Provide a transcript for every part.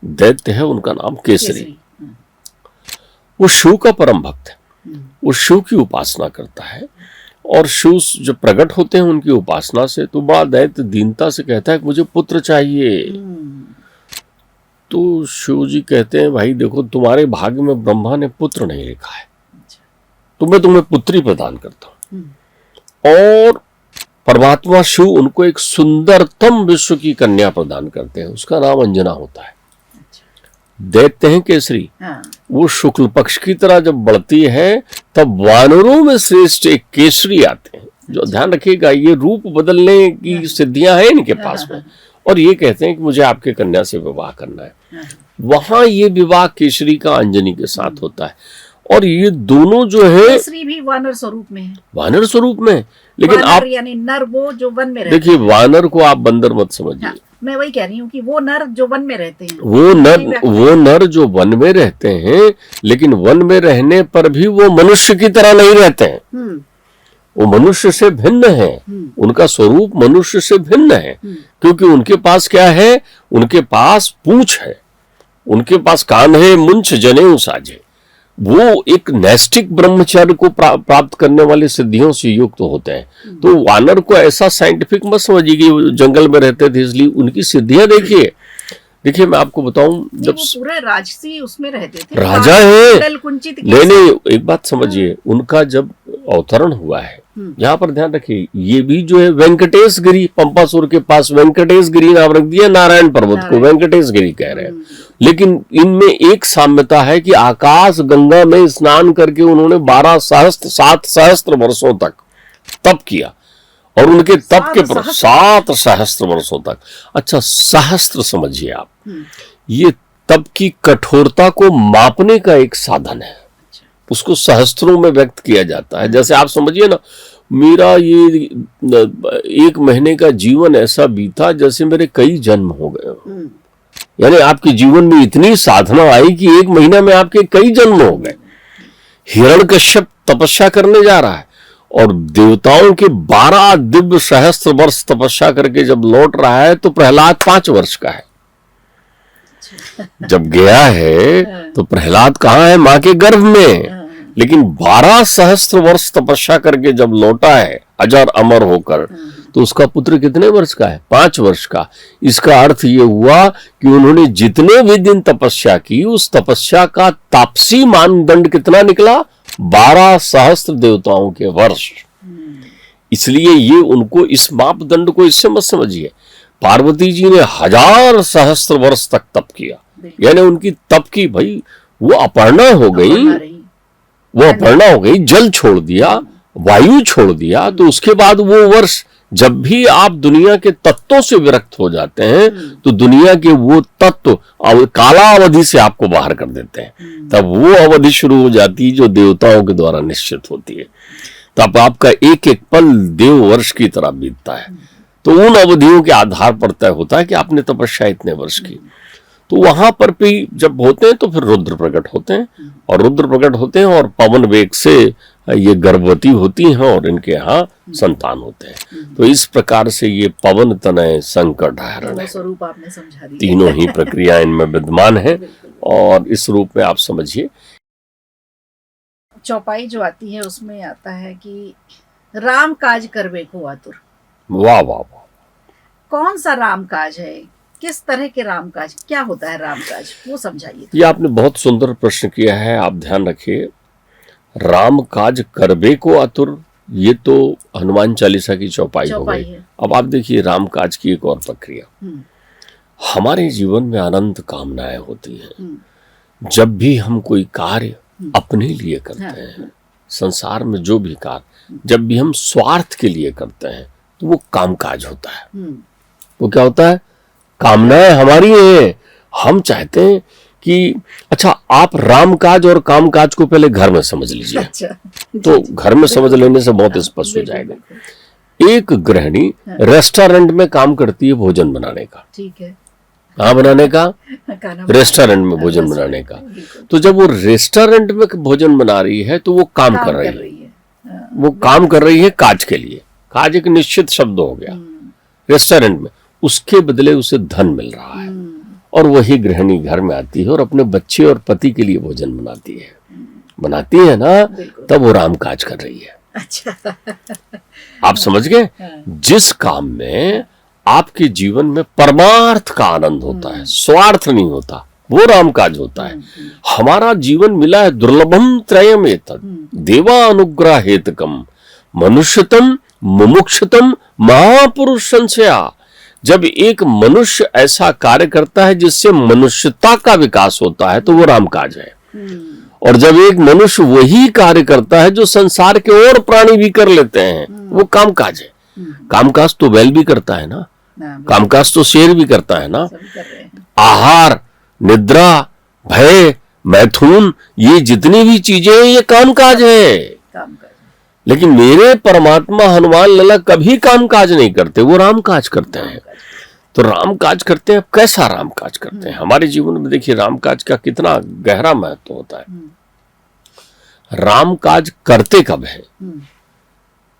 दैत्य है, उनका नाम केसरी। वो शिव का परम भक्त है, वो शिव की उपासना करता है और शिव जब प्रकट होते हैं उनकी उपासना से, तो बड़ा दैत्य दीनता से कहता है कि मुझे पुत्र चाहिए। तो शिव जी कहते हैं भाई देखो, तुम्हारे भाग्य में ब्रह्मा ने पुत्र नहीं लिखा है, तो मैं तुम्हें पुत्री प्रदान करता हूं। और परमात्मा शिव उनको एक सुंदरतम विश्व की कन्या प्रदान करते हैं, उसका नाम अंजना होता है। दैत्य हैं केसरी, वो शुक्ल पक्ष की तरह जब बढ़ती है तब वानरों में श्रेष्ठ एक केसरी आते हैं, जो ध्यान रखिएगा ये रूप बदलने की सिद्धियां हैं इनके पास में, और ये कहते हैं कि मुझे आपके कन्या से विवाह करना है। वहां ये विवाह केसरी का अंजनी के साथ होता है। और ये दोनों जो है, केसरी भी वानर स्वरूप में है, वानर स्वरूप में, लेकिन आप यानी नर वो जो वन में रहते हैं। देखिए वानर को आप बंदर मत समझिए। मैं वही कह रही हूँ कि वो नर जो वन में रहते हैं, वो नर जो वन में रहते हैं, लेकिन वन में रहने पर भी वो मनुष्य की तरह नहीं रहते हैं, वो मनुष्य से भिन्न है, उनका स्वरूप मनुष्य से भिन्न है। क्योंकि उनके पास क्या है, उनके पास पूंछ है, उनके पास कान है, मुंछ जनेऊ साजे। वो एक नैष्टिक ब्रह्मचर्य को प्राप्त करने वाली सिद्धियों से युक्त होते हैं। तो वानर को ऐसा साइंटिफिक मत समझिए कि वो जंगल में रहते थे इसलिए, उनकी सिद्धियां देखिए मैं आपको बताऊं, जब पूरे राजसी उसमें रहते थे, राजा है, नहीं एक बात समझिए, उनका जब अवतरण हुआ है, यहाँ पर ध्यान रखिए, ये भी जो है वेंकटेश गिरी, पंपासुर के पास वेंकटेश गिरी नाम रख दिया, नारायण पर्वत को वेंकटेश गिरी कह रहे हैं। लेकिन इनमें एक साम्यता है कि आकाश गंगा में स्नान करके उन्होंने 7 सहस्त्र वर्षों तक तप किया, और उनके तप के 7 सहस्त्र वर्षों तक। अच्छा, सहस्त्र समझिए आप, ये तप की कठोरता को मापने का एक साधन है, उसको सहस्त्रों में व्यक्त किया जाता है। जैसे आप समझिए ना, मेरा ये 1 महीने का जीवन ऐसा बीता जैसे मेरे कई जन्म हो गए। यानी आपके जीवन में इतनी साधना आई कि 1 महीना में आपके कई जन्म हो गए। हिरण्यकश्यप तपस्या करने जा रहा है और देवताओं के 12 दिव्य सहस्त्र वर्ष तपस्या करके जब लौट रहा है तो प्रहलाद 5 वर्ष का है। जब गया है तो प्रहलाद कहाँ है? मां के गर्भ में। लेकिन 12 सहस्त्र वर्ष तपस्या करके जब लौटा है अजर अमर होकर, तो उसका पुत्र कितने वर्ष का है? 5 वर्ष का। इसका अर्थ ये हुआ कि उन्होंने जितने भी दिन तपस्या की, उस तपस्या का तापसी मानदंड कितना निकला? 12 सहस्त्र देवताओं के वर्ष। इसलिए ये उनको, इस मापदंड को इससे मत समझिए। पार्वती जी ने 1000 सहस्त्र वर्ष तक तप किया, यानी उनकी तप की, भाई वो अपर्णा हो गई, जल छोड़ दिया, वायु छोड़ दिया। तो उसके बाद वो वर्ष, जब भी आप दुनिया के तत्वों से विरक्त हो जाते हैं तो दुनिया के वो तत्व काला अवधि से आपको बाहर कर देते हैं। तब वो अवधि शुरू हो जाती है जो देवताओं के द्वारा निश्चित होती है। तब आपका एक एक पल देव वर्ष की तरह बीतता है। तो उन अवधियों के आधार पर तय होता है कि आपने तपस्या इतने वर्ष की। तो वहां पर भी जब होते हैं तो फिर रुद्र प्रकट होते हैं, और रुद्र प्रकट होते हैं और पवन वेग से ये गर्भवती होती हैं और इनके यहाँ संतान होते हैं। तो इस प्रकार से ये पवन तनय संकट हरण स्वरूप आपने समझा दिया। तीनों ही प्रक्रिया इनमें विद्यमान है, और इस रूप में आप समझिए। चौपाई जो आती है उसमें आता है कि राम काज करवे को आतुर। वाह वाह वाह। कौन सा राम काज है? किस तरह के राम काज? क्या होता है राम काज, वो समझाइए। ये आपने बहुत सुंदर प्रश्न किया है। आप ध्यान रखिए, राम काज करबे को आतुर, ये तो हनुमान चालीसा की चौपाई हो गई। अब आप देखिए राम काज की एक और प्रक्रिया। हमारे जीवन में अनंत कामनाएं होती हैं। जब भी हम कोई कार्य अपने लिए करते हैं, संसार में जो भी कार्य जब भी हम स्वार्थ के लिए करते हैं तो वो कामकाज होता है। वो क्या होता है? कामनाएं हमारी हैं। हम चाहते हैं कि, अच्छा आप रामकाज और कामकाज को पहले घर में समझ लीजिए। अच्छा, तो घर में समझ लेने से बहुत स्पष्ट हो जाएगा। एक गृहिणी रेस्टोरेंट में काम करती है भोजन बनाने का। ठीक है। कहाँ बनाने का? रेस्टोरेंट में भोजन बनाने का। तो जब वो रेस्टोरेंट में भोजन बना रही है तो वो काम कर रही है। वो काम कर रही है काज के लिए। काज एक निश्चित शब्द हो गया रेस्टोरेंट में। उसके बदले उसे धन मिल रहा है, और वही गृहिणी घर में आती है और अपने बच्चे और पति के लिए भोजन बनाती है ना, तब वो राम काज कर रही है। अच्छा। आप समझ गए? जिस काम में आपके जीवन में परमार्थ का आनंद होता है, स्वार्थ नहीं होता, वो राम काज होता है। हमारा जीवन मिला है दुर्लभम त्रयम एतत् देवा अनुग्रह हेतकम मनुष्यतम मुमुक्षतम महापुरुष संशया। जब एक मनुष्य ऐसा कार्य करता है जिससे मनुष्यता का विकास होता है तो वो राम काज है। और जब एक मनुष्य वही कार्य करता है जो संसार के और प्राणी भी कर लेते हैं, वो कामकाज है। कामकाज तो बैल भी करता है ना, कामकाज तो शेर भी करता है ना। आहार, निद्रा, भय, मैथुन, ये जितनी भी चीजें हैं ये कामकाज है। लेकिन मेरे परमात्मा हनुमान लला कभी कामकाज नहीं करते, वो रामकाज करते हैं। तो रामकाज करते हैं। कैसा रामकाज करते हैं? हमारे जीवन में देखिए रामकाज का कितना गहरा महत्व होता है। रामकाज करते कब है?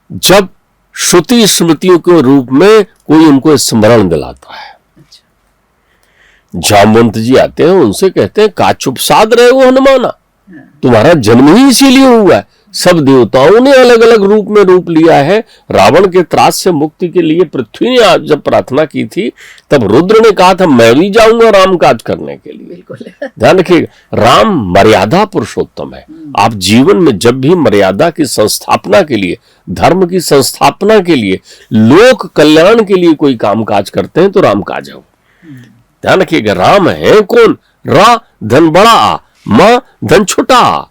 जब श्रुति स्मृतियों के रूप में कोई उनको स्मरण दिलाता है। जामवंत जी आते हैं, उनसे कहते हैं का चुप साध रहे हो हनुमाना, तुम्हारा जन्म ही इसीलिए हुआ है। सब देवताओं ने अलग अलग रूप में रूप लिया है। रावण के त्रास से मुक्ति के लिए पृथ्वी ने जब प्रार्थना की थी तब रुद्र ने कहा था मैं भी जाऊंगा राम काज करने के लिए। ध्यान रखिएगा, राम मर्यादा पुरुषोत्तम है। आप जीवन में जब भी मर्यादा की संस्थापना के लिए, धर्म की संस्थापना के लिए, लोक कल्याण के लिए कोई काम काज करते हैं तो राम काज है वो। ध्यान रखिएगा, राम है कौन? रा धन बड़ा आ, मां धन छोटा आ।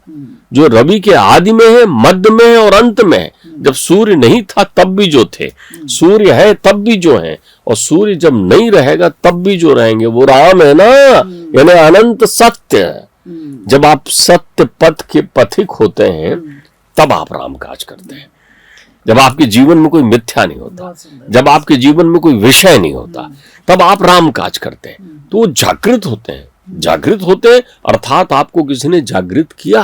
जो रवि के आदि में है, मध्य में है और अंत में है। जब सूर्य नहीं था तब भी जो थे, सूर्य है तब भी जो है, और सूर्य जब नहीं रहेगा तब भी जो रहेंगे, वो राम है ना। यानी अनंत सत्य। जब आप सत्य पथ के पथिक होते हैं तब आप राम काज करते हैं। जब आपके जीवन में कोई मिथ्या नहीं होता, जब आपके जीवन में कोई विषय नहीं होता, तब आप राम काज करते हैं। तो वो जागृत होते हैं। जागृत होते हैं अर्थात आपको किसी ने जागृत किया।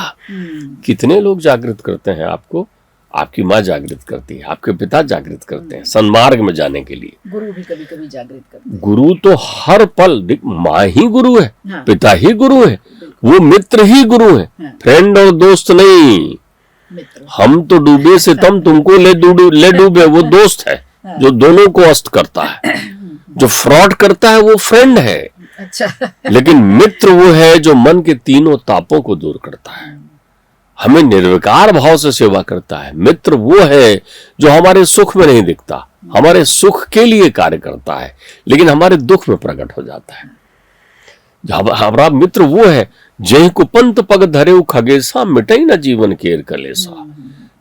कितने लोग जागृत करते हैं आपको? आपकी माँ जागृत करती है, आपके पिता जागृत करते हैं सन्मार्ग में जाने के लिए। गुरु भी कभी कभी जागृत करते हैं। गुरु तो हर पल, माँ ही गुरु है, हाँ। पिता ही गुरु है, वो मित्र ही गुरु है, हाँ। फ्रेंड और दोस्त नहीं। हम तो डूबे से तुमको ले डूबे, वो दोस्त है जो दोनों को अस्त करता है। जो फ्रॉड करता है वो फ्रेंड है। अच्छा। लेकिन मित्र वो है जो मन के तीनों तापों को दूर करता है, हमें निर्विकार भाव से सेवा करता है। मित्र वो है जो हमारे सुख में नहीं दिखता, हमारे सुख के लिए कार्य करता है, लेकिन हमारे दुख में प्रकट हो जाता है। हमारा मित्र वो है जय कुपंत पग धरे खगेसा मिटई न जीवन केर कलेसा।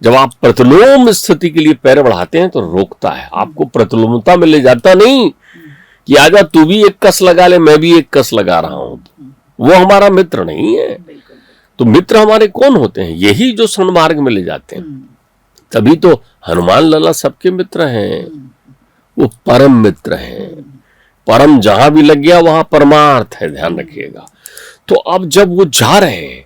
जब आप प्रतिलोम स्थिति के लिए पैर बढ़ाते हैं तो रोकता है, आपको प्रतिलोमता में ले जाता नहीं कि आजा तू भी एक कस लगा ले, मैं भी एक कस लगा रहा हूं। वो हमारा मित्र नहीं है। तो मित्र हमारे कौन होते हैं? यही जो सन्मार्ग में ले जाते हैं। तभी तो हनुमान लला सबके मित्र हैं, वो परम मित्र हैं। परम जहां भी लग गया वहां परमार्थ है, ध्यान रखिएगा। तो अब जब वो जा रहे हैं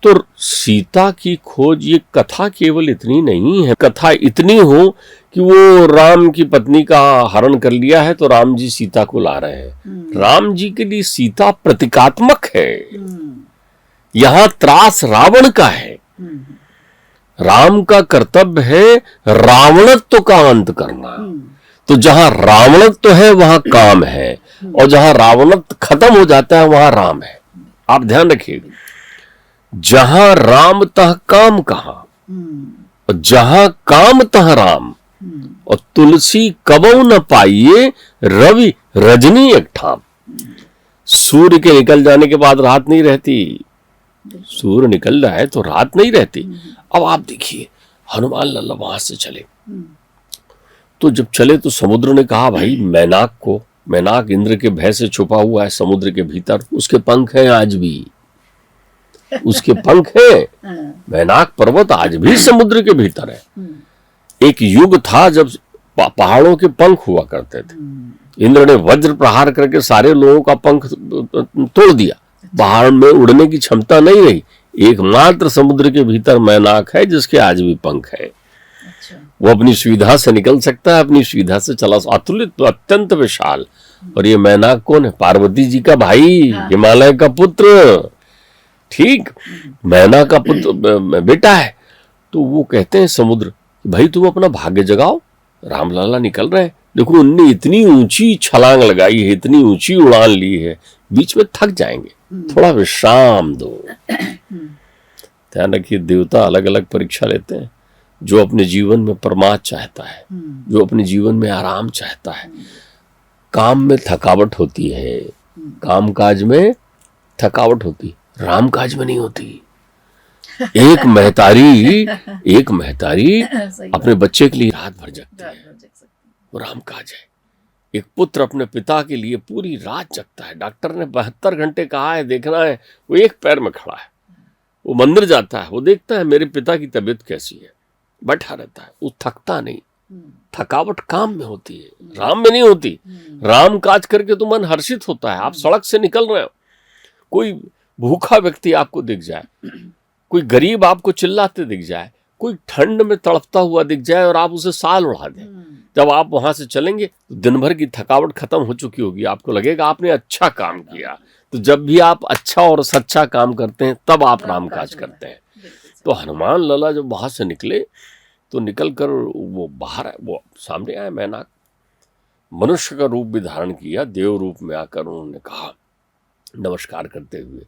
तो सीता की खोज, ये कथा केवल इतनी नहीं है। कथा इतनी हो कि वो राम की पत्नी का हरण कर लिया है तो राम जी सीता को ला रहे हैं। राम जी के लिए सीता प्रतीकात्मक है। यहां त्रास रावण का है। राम का कर्तव्य है रावणत्व का अंत करना। तो जहां रावणत्व है वहां काम है, और जहां रावणत्व खत्म हो जाता है वहां राम है। आप ध्यान रखिएगा, जहां राम तह काम कहां, और जहां काम तह राम। और तुलसी कबौ न पाइए रवि रजनी एक ठाम। सूर्य के निकल जाने के बाद रात नहीं रहती। सूर्य निकल रहा है तो रात नहीं रहती। अब आप देखिए हनुमान लल्ला वहां से चले, तो जब चले तो समुद्र ने कहा भाई मैनाक को, मैनाक इंद्र के भय से छुपा हुआ है समुद्र के भीतर, उसके पंख हैं आज भी, उसके पंख हैं। मैनाक पर्वत आज भी समुद्र के भीतर है। एक युग था जब पहाड़ों के पंख हुआ करते थे। इंद्र ने वज्र प्रहार करके सारे लोगों का पंख तोड़ दिया, पहाड़ में उड़ने की क्षमता नहीं रही। एकमात्र समुद्र के भीतर मैनाक है जिसके आज भी पंख है। वो अपनी सुविधा से निकल सकता है, अपनी सुविधा से चला, अतुलित, अत्यंत विशाल। और ये मैनाक कौन है? पार्वती जी का भाई, हिमालय का पुत्र, ठीक, मैना का पुत्र बेटा है। तो वो कहते हैं समुद्र, भाई तुम अपना भाग्य जगाओ, रामलला निकल रहे हैं, देखो उनने इतनी ऊंची छलांग लगाई है, इतनी ऊंची उड़ान ली है, बीच में थक जाएंगे, थोड़ा विश्राम दो। ध्यान रखिए, देवता अलग अलग परीक्षा लेते हैं। जो अपने जीवन में परमार्थ चाहता है, जो अपने जीवन में आराम चाहता है, काम में थकावट होती है, काम काज में थकावट होती, राम काज में नहीं होती। एक महतारी अपने बच्चे के लिए रात भर जगती है, वो राम काज है। एक पुत्र अपने पिता के लिए पूरी रात जगता है। डॉक्टर ने 72 घंटे कहा है, देखना है, वो एक पैर में खड़ा है, वो मंदिर जाता है, वो देखता है मेरे पिता की तबीयत कैसी है, बैठा रहता है, वो थकता नहीं। थकावट काम में होती है, राम में नहीं होती। राम काज करके तो मन हर्षित होता है। आप सड़क से निकल रहे हो, कोई भूखा व्यक्ति आपको दिख जाए, कोई गरीब आपको चिल्लाते दिख जाए, कोई ठंड में तड़पता हुआ दिख जाए और आप उसे साल उड़ा दें, जब आप वहां से चलेंगे तो दिन भर की थकावट खत्म हो चुकी होगी, आपको लगेगा आपने अच्छा काम किया। तो जब भी आप अच्छा और सच्चा काम करते हैं तब आप राम काज करते हैं। तो हनुमान लला जब वहां से निकले तो निकल कर वो बाहर, वो सामने आए मैनाक, मनुष्य का रूप भी धारण किया, देव रूप में आकर उन्होंने कहा नमस्कार करते हुए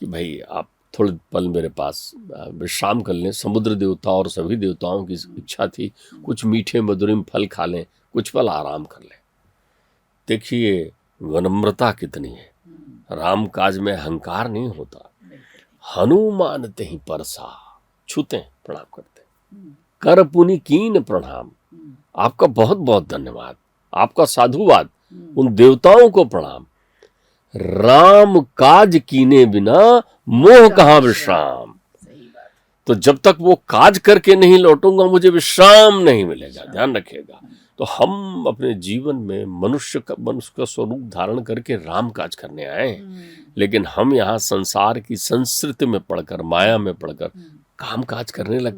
कि भाई आप थोड़े पल मेरे पास विश्राम कर लें। समुद्र देवता और सभी देवताओं की इच्छा थी कुछ मीठे मधुरिम फल खा लें, कुछ पल आराम कर लें। देखिए विनम्रता कितनी है, राम काज में अहंकार नहीं होता। हनुमान तेहि परसा, छूते प्रणाम करते, कर पुनि कीन प्रणाम। आपका बहुत बहुत धन्यवाद, आपका साधुवाद, उन देवताओं को प्रणाम। राम काज कीने बिना मोह कहाँ विश्राम। तो जब तक वो काज करके नहीं लौटूंगा मुझे विश्राम नहीं मिलेगा, ध्यान रखिएगा। तो हम अपने जीवन में मनुष्य का स्वरूप धारण करके राम काज करने आए हैं, लेकिन हम यहाँ संसार की संस्कृति में पढ़कर, माया में पढ़कर काम काज करने लगते